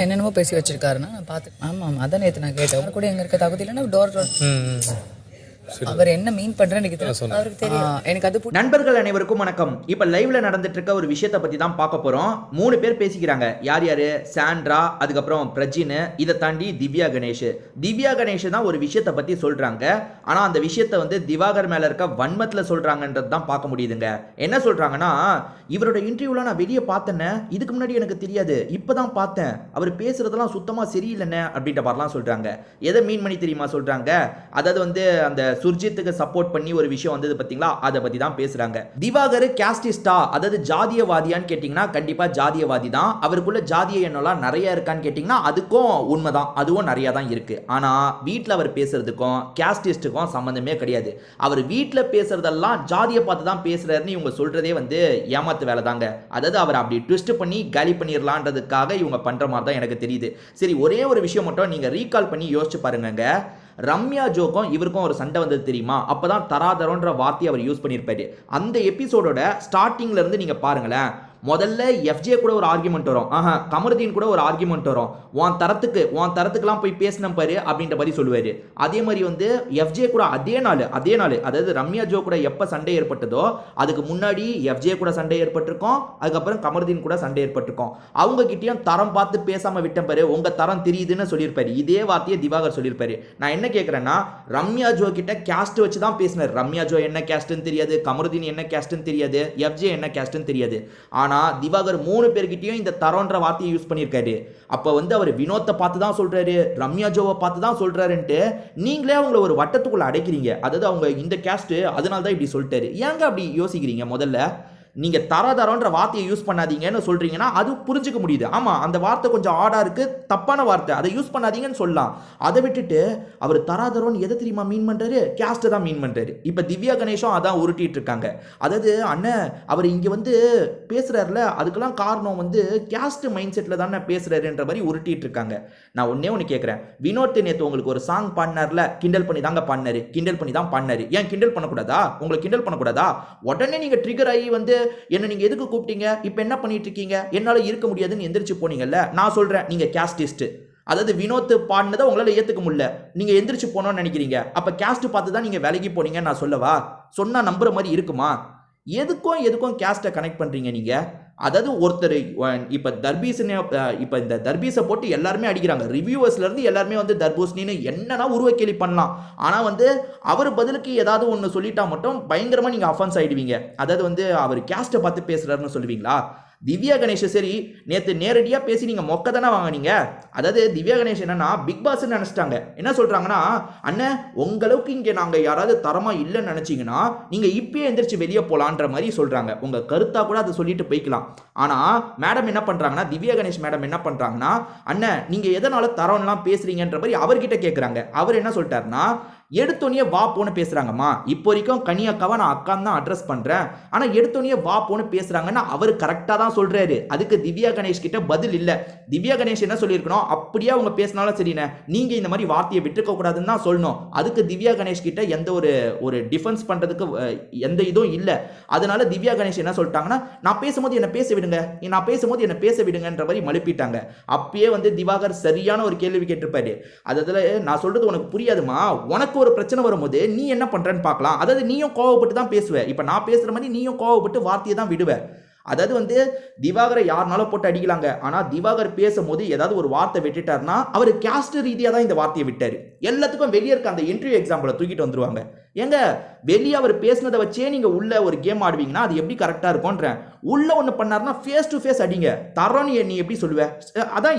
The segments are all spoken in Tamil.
என்னென்னமோ பேசி வச்சிருக்காருன்னா நான் பார்த்து ஆமாம் அதான் நேற்று நான் கேட்டேன். அவர் கூட எங்க இருக்க தகுதி இல்லைன்னா டோர் அவர் என்ன மீன் பண்றேன்னு அவருக்கு தெரியும். எனக்கு அது நண்பர்கள் அனைவருக்கும் வணக்கம். இப்ப லைவ்ல நடந்துட்டு இருக்க ஒரு விஷயத்தை பத்தி தான் பார்க்க போறோம். 3 பேர் பேசிக்கிறாங்க. யார் யாரு? சாண்ட்ரா, அதுக்கப்புறம் பிரஜின், இதை தாண்டி திவ்யா கணேஷ். திவ்யா கணேஷ் தான் ஒரு விஷயத்தை பத்தி சொல்றாங்க. ஆனா அந்த விஷயத்தை வந்து திவாகர் மேல இருக்க வன்மத்துல சொல்றாங்கன்றது தான் பார்க்க முடியுதுங்க. என்ன சொல்றாங்கன்னா, இவரோட இன்டர்வியூல நான் வெளியே பார்த்தேன்னு, இதுக்கு முன்னாடி எனக்கு தெரியாது, இப்பதான் பார்த்தேன், அவர் பேசுறதெல்லாம் சுத்தமா சரியில்லைன்னு அப்படின்ற மாதிரிலாம் சொல்றாங்க. எதை மீன் பண்ணி தெரியுமா சொல்றாங்க? அதாவது வந்து அந்த சுர்ஜித்துக்கு சப்போர்ட் பண்ணி ஒரு விஷயம் வந்தது பாத்தீங்களா, அதை பத்தி தான் பேசுறாங்க. திவாகர் கேஸ்டிஸ்டா, அதாவது ஜாதியவாதியான்னு கேட்டீங்கன்னா கண்டிப்பா ஜாதியவாதி தான். அவருக்குள்ள ஜாதிய எண்ணம்லாம் நிறைய இருக்கான்னு கேட்டீங்கன்னா அதுக்கும் உண்மைதான், அதுவும் நிறைய தான் இருக்கு. ஆனா வீட்டில் அவர் பேசுறதுக்கும் கேஸ்டிஸ்டுக்கும் சம்பந்தமே கிடையாது. அவர் வீட்டில் பேசுறதெல்லாம் ஜாதியை பார்த்து தான் பேசுறாருன்னு இவங்க சொல்றதே வந்து ஏமாத்து வேலை தாங்க. அதாவது அவர் அப்படி ட்விஸ்ட் பண்ணி காலி பண்ணிடலான்றதுக்காக இவங்க பண்ற மாதிரி தான் எனக்கு தெரியுது. சரி, ஒரே ஒரு விஷயம் மட்டும் நீங்க ரீகால் பண்ணி யோசிச்சு பாருங்க. ரம்யா ஜோக்கும் இவருக்கும் ஒரு சண்டை வந்தது தெரியுமா? அப்பதான் தராதரன்ற வார்த்தையை அவர் யூஸ் பண்ணியிருப்பாரு. அந்த எபிசோடோட ஸ்டார்டிங்ல இருந்து நீங்க பாருங்களேன். முதல்ல எஃப்ஜே கூட ஒரு ஆர்குமெண்ட் வரும், கமருதீன் கூட ஒரு ஆர்குமெண்ட் வரும். உன் தரத்துக்குலாம் போய் பேசினம் பாரு அப்படின்ற மாதிரி சொல்லுவாரு. அதே மாதிரி வந்து எஃப்ஜே கூட அதே நாள் அதாவது ரம்யா ஜோ கூட எப்போ சண்டை ஏற்பட்டதோ அதுக்கு முன்னாடி எஃப்ஜே கூட சண்டை ஏற்பட்டிருக்கோம், அதுக்கப்புறம் கமருதீன் கூட சண்டை ஏற்பட்டிருக்கோம். அவங்க கிட்டயும் தரம் பார்த்து பேசாம விட்ட பாரு, உங்க தரம் தெரியுதுன்னு சொல்லியிருப்பாரு. இதே வார்த்தையை திவாகர் சொல்லியிருப்பாரு. நான் என்ன கேட்கிறேன்னா, ரம்யா ஜோ கிட்ட கேஸ்ட் வச்சு தான் பேசினார். ரம்யா ஜோ என்ன கேஸ்ட்னு தெரியாது, கமருதீன் என்ன கேஸ்ட்னு தெரியாது, எஃப்ஜே என்ன கேஸ்ட்னு தெரியாது. ஆனா திவாகர் 3 பேர்கிட்டயும் இந்த தரம்ன்ற வார்த்தையை யூஸ் பண்ணியிருக்காரு. அப்ப வந்து அவர் வினோத்தை பார்த்து தான் சொல்றாரு, ரம்யா ஜோவை பார்த்து தான் சொல்றாருன்ட்டு நீங்களே அவங்கள ஒரு வட்டத்துக்குள்ள அடைக்கிறீங்க. அதாவது அவங்க இந்த கேஸ்ட் அதனால தான் இப்படி சொல்லிட்டாரு. ஏங்க அப்படி யோசிக்கிறீங்க? முதல்ல நீங்க தரன்ற வார்த்தையை யூஸ் பண்ணாதீங்கன்னு சொல்றீங்கன்னா அது புரிஞ்சுக்க முடியுது. ஆமா, அந்த வார்த்தை கொஞ்சம் ஆடா இருக்கு, தப்பான வார்த்தை, அதை யூஸ் பண்ணாதீங்கன்னு சொல்லலாம். அதை விட்டுட்டு அவர் தராதரோன்னு எதை தெரியுமா மீன் பண்றாரு? கேஸ்ட்டை தான் மீன் பண்றாரு. இப்ப திவ்யா கணேஷும் அதான் உருட்டிட்டு இருக்காங்க. அதாவது அண்ணன் அவர் இங்க வந்து பேசுறாருல, அதுக்கெல்லாம் காரணம் வந்து கேஸ்ட் மைண்ட் செட்ல தானே பேசுறாருன்ற மாதிரி உருட்டிட்டு இருக்காங்க. நான் ஒண்ணு கேட்கிறேன், வினோத் நேத்து உங்களுக்கு ஒரு சாங் பாடினார்ல, கிண்டல் பண்ணி தாங்க பாடினாரு, கிண்டல் பண்ணி தான் பாடினாரு. ஏன் கிண்டல் பண்ணக்கூடாதா? உங்களை கிண்டல் பண்ணக்கூடாதா? உடனே நீங்க ட்ரிகர் ஆகி வந்து என்ன நீங்க எதுக்கு கூப்பிட்டீங்க, இப்ப என்ன பண்ணிட்டு இருக்கீங்க, என்னால இருக்க முடியாதுன்னு எந்திரிச்சு போனீங்கல்ல. நான் சொல்றேன், நீங்க கேஸ்டிஸ்ட். அதாவது வினோத் பாடினதை உங்களால ஏத்துக்க முடியல, நீங்க எந்திரிச்சு போனோம்னு நினைக்கிறீங்க. அப்ப கேஸ்ட் பார்த்து தான் நீங்க வேலைக்கு போனீங்க நான் சொல்லவா? சொன்னா நம்புற மாதிரி இருக்குமா? எதுக்கும் கேஸ்ட்டை கனெக்ட் பண்றீங்க நீங்க. அதாவது ஒருத்தர் இப்ப இந்த தர்பீஸை போட்டு எல்லாருமே அடிக்கிறாங்க. ரிவ்யூவர்ஸ்ல இருந்து எல்லாருமே வந்து தர்பூசணின்னு என்னன்னா உருவக்கேலி பண்ணலாம். ஆனா வந்து அவர் பதிலுக்கு ஏதாவது ஒன்று சொல்லிட்டா மட்டும் பயங்கரமா நீங்க அஃபென்ஸ் ஆயிடுவீங்க. அதாவது வந்து அவர் கேஸ்ட்டை பார்த்து பேசுறாருன்னு சொல்லுவீங்களா? திவ்யா கணேஷ் சரி, நேற்று நேரடியாக பேசி நீங்கள் மொக்க தானே வாங்கினீங்க. அதாவது திவ்யா கணேஷ் என்னன்னா பிக் பாஸ் நினச்சிட்டாங்க. என்ன சொல்கிறாங்கன்னா, அண்ணன் உங்களவுக்கு இங்கே நாங்கள் யாராவது தரமாக இல்லைன்னு நினச்சிங்கன்னா நீங்கள் இப்பயே எந்திரிச்சு வெளியே போகலான்ற மாதிரி சொல்கிறாங்க. உங்கள் கருத்தாக கூட அதை சொல்லிட்டு போய்க்கலாம். ஆனால் மேடம் என்ன பண்ணுறாங்கன்னா, திவ்யா கணேஷ் மேடம் என்ன பண்ணுறாங்கன்னா, அண்ணன் நீங்கள் எதனால தரம்லாம் பேசுகிறீங்கன்ற மாதிரி அவர்கிட்ட கேட்குறாங்க. அவர் என்ன சொல்லிட்டாருன்னா, எடுத்தோன்னே வா போன்னு பேசுறாங்கம்மா. இப்போ வரைக்கும் கனியாக்காவை நான் அக்கான்னு தான் அட்ரஸ் பண்றேன், ஆனா எடுத்தோன்னே வா போன்னு பேசுறாங்கன்னா அவர் கரெக்டா தான் சொல்றாரு. அதுக்கு திவ்யா கணேஷ் கிட்ட பதில் இல்ல. திவ்யா கணேஷ் என்ன சொல்லியிருக்கணும், அப்படியே அவங்க பேசினாலும் சரிண்ணே, நீங்க இந்த மாதிரி வார்த்தையை விட்டுக்க கூடாதுன்னு தான் சொல்லணும். அதுக்கு திவ்யா கணேஷ் கிட்ட எந்த ஒரு டிஃபென்ஸ் பண்றதுக்கு எந்த இதுவும் இல்ல. அதனால திவ்யா கணேஷ் என்ன சொல்லிட்டாங்கன்னா, நான் பேசும்போது என்ன பேச விடுங்கன்ற மாதிரி மழுப்பிட்டாங்க. அப்பயே வந்து திவாகர் சரியான ஒரு கேள்வி கேட்டிருப்பாரு. அதுல நான் சொல்றது உனக்கு புரியாதுமா, உனக்கு ஒரு பிரச்சனை வரும்போது நீ என்ன பண்றன்னு பார்க்கலாம். அதாவது நீயும் கோவப்பட்டு தான் பேசுவ. இப்ப நான் பேசுற மாதிரி நீயும் கோவப்பட்டு வார்த்தையை தான் விடுவ. அதாவது வந்து திவாகரை யாருனாலும் போட்டு அடிக்கலாங்க. ஆனா திவாகர் பேசும்போது ஏதாவது ஒரு வார்த்தை விட்டுட்டாருன்னா அவர் கேஸ்ட் ரீதியா தான் இந்த வார்த்தையை விட்டாரு. எல்லாத்துக்கும் வெளியே இருக்க அந்த இன்டர்வியூ எக்ஸாம்பிளை தூக்கிட்டு வந்துருவாங்க. ஏங்க வெளியே அவர் பேசினதை வச்சே நீங்க உள்ள ஒரு கேம் ஆடுவீங்கன்னா அது எப்படி கரெக்டா இருக்கும்ன்ற. உள்ள ஒன்று பண்ணாருன்னா ஃபேஸ் டு ஃபேஸ் அடிங்க. தரோன்னு நீ எப்படி சொல்லுவ? அதான்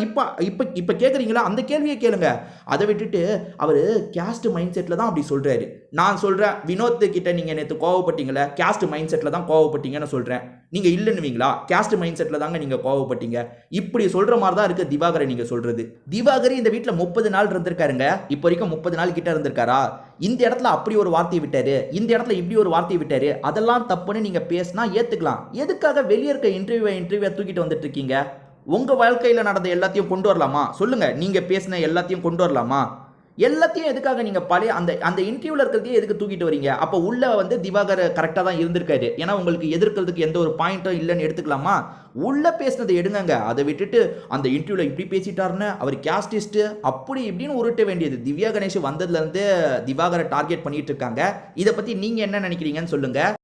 இப்ப கேட்குறீங்களா, அந்த கேள்வியை கேளுங்க. அதை விட்டுட்டு அவர் கேஸ்ட் மைண்ட் செட்ல தான் அப்படி சொல்றாரு. நான் சொல்றேன், வினோத் கிட்ட நீங்க நேற்று கோவப்பட்டீங்களே, கேஸ்ட் மைண்ட் செட்ல தான் கோவப்பட்டீங்கன்னு சொல்றேன். நீங்க இல்லைன்னுவீங்களா? கேஸ்ட் மைண்ட் செட்ல தாங்க நீங்க கோவப்பட்டீங்க. இப்படி சொல்ற மாதிரி தான் இருக்கு திவாகரை நீங்க சொல்றது. திவாகர் இந்த வீட்டில் 30 நாள் இருந்திருக்காருங்க. இப்போ வரைக்கும் 30 நாள் கிட்ட இருந்திருக்காரா? இந்த இடத்துல அப்படி ஒரு வார்த்தையை விட்டாரு, இந்த இடத்துல இப்படி ஒரு வார்த்தையை விட்டாரு, அதெல்லாம் தப்புன்னு நீங்க பேசினா ஏத்துக்கலாம். எதுக்காக வெளியே இருக்க இன்டர்வியூ தூக்கிட்டு வந்துட்டு இருக்கீங்க? உங்க வாழ்க்கையில நடந்த எல்லாத்தையும் கொண்டு வரலாமா? சொல்லுங்க, நீங்க பேசின எல்லாத்தையும் கொண்டு வரலாமா? எல்லாத்தையும் எதுக்காக நீங்க பழைய அந்த அந்த இன்டர்வியூல இருக்கிறதையே எதுக்கு தூக்கிட்டு வரீங்க? அப்ப உள்ள வந்து திவாகர் கரெக்டா தான் இருந்திருக்காரு. ஏன்னா உங்களுக்கு எதிர்க்கிறதுக்கு எந்த ஒரு பாயிண்ட்டும் இல்லன்னு எடுத்துக்கலாமா? உள்ள பேசினதை எடுங்கங்க. அதை விட்டுட்டு அந்த இன்டர்வியூல இப்படி பேசிட்டாருன்னு அவர் கேஸ்டிஸ்ட் அப்படி இப்படின்னு உருட்ட வேண்டியது. திவ்யா கணேஷ் வந்ததுல இருந்து திவாகரை டார்கெட் பண்ணிட்டு இருக்காங்க. இத பத்தி நீங்க என்ன நினைக்கிறீங்கன்னு சொல்லுங்க.